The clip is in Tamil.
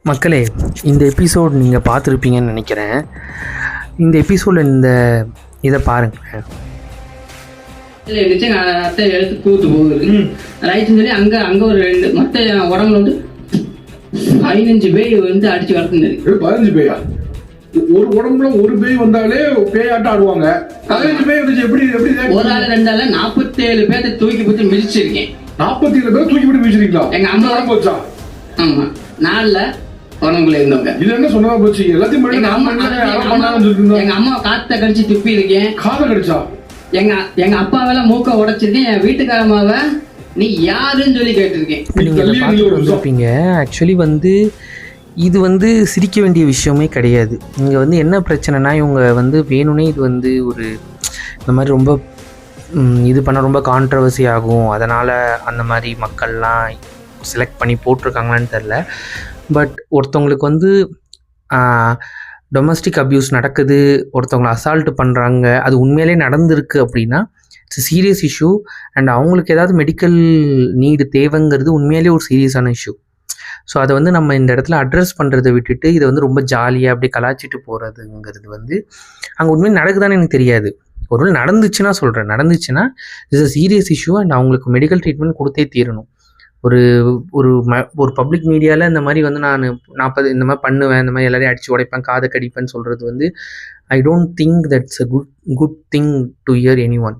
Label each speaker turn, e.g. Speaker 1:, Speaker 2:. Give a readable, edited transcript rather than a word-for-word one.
Speaker 1: மக்களே, இந்த எபிசோட் நீங்கள் பார்த்துருப்பீங்கன்னு நினைக்கிறேன். இந்த எபிசோடில் இதை பாருங்களேன்.
Speaker 2: எழுத்து எடுத்து கூத்து போகுது ரைட்டுன்னு சொல்லி அங்கே ஒரு 2 மொத்த உடம்புல வந்து 15 பேய் வந்து அடிச்சு வளர்த்துனது.
Speaker 3: 15 பேயா? ஒரு உடம்புல ஒரு பேய் வந்தாலே பேயாட்டம் ஆடுவாங்க. 15 பேய் வந்து எப்படி
Speaker 2: ஒரு ஆள் 2 ஆள் 47 பேர்த்த தூக்கி போட்டு மிதிச்சிருக்கேன்.
Speaker 3: 47 பேர் தூக்கி போட்டு மிதிச்சிருக்கீங்களா?
Speaker 2: எங்க அம்மா உடம்பு
Speaker 3: வச்சா?
Speaker 2: ஆமா, 4 உடம்புல இருந்தவங்க.
Speaker 3: இது என்ன சொன்னதா போச்சு? எல்லாத்தையும்
Speaker 2: எங்க அம்மா காத்த கடிச்சு துப்பி இருக்கேன்.
Speaker 3: காத கடிச்சா?
Speaker 2: எங்க அப்பாவெல்லாம் மூக்க உடைச்சிருக்கேன். என் வீட்டுக்காரமாவ நீ யாருன்னு சொல்லி கேட்டிருக்கேன்.
Speaker 1: இருப்பீங்க. ஆக்சுவலி இது சிரிக்க வேண்டிய விஷயமே கிடையாது. இங்கே என்ன பிரச்சனைனா, இவங்க வேணும்னே இது ஒரு இந்த மாதிரி ரொம்ப இது பண்ண ரொம்ப கான்ட்ரவர்சி ஆகும். அதனால் அந்த மாதிரி மக்கள்லாம் செலக்ட் பண்ணி போட்டிருக்காங்களான்னு தெரில. பட் ஒருத்தவங்களுக்கு டொமஸ்டிக் அப்யூஸ் நடக்குது, ஒருத்தவங்களை அசால்ட்டு பண்ணுறாங்க, அது உண்மையிலே நடந்திருக்கு அப்படின்னா இட்ஸ் சீரியஸ் இஷ்யூ. அண்ட் அவங்களுக்கு ஏதாவது மெடிக்கல் நீடு தேவைங்கிறது உண்மையிலே ஒரு சீரியஸான இஷ்யூ. ஸோ அதை நம்ம இந்த இடத்துல அட்ரஸ் பண்ணுறதை விட்டுட்டு இதை ரொம்ப ஜாலியாக அப்படியே கலாச்சிட்டு போகிறதுங்கிறது அங்கே உண்மையாக நடக்குதான்னு எனக்கு தெரியாது. ஒரு நடந்துச்சுன்னா சொல்கிறேன், நடந்துச்சுன்னா it's a serious issue and அவங்களுக்கு மெடிக்கல் ட்ரீட்மெண்ட் கொடுத்தே தீரணும். ஒரு ஒரு பப்ளிக் மீடியாவில் இந்த மாதிரி நான் 40 இந்த மாதிரி பண்ணுவேன், இந்த மாதிரி எல்லாரையும் அடித்து உடைப்பேன், காதை கடிப்பேன்னு சொல்கிறது I don't think that's a good thing to hear any one.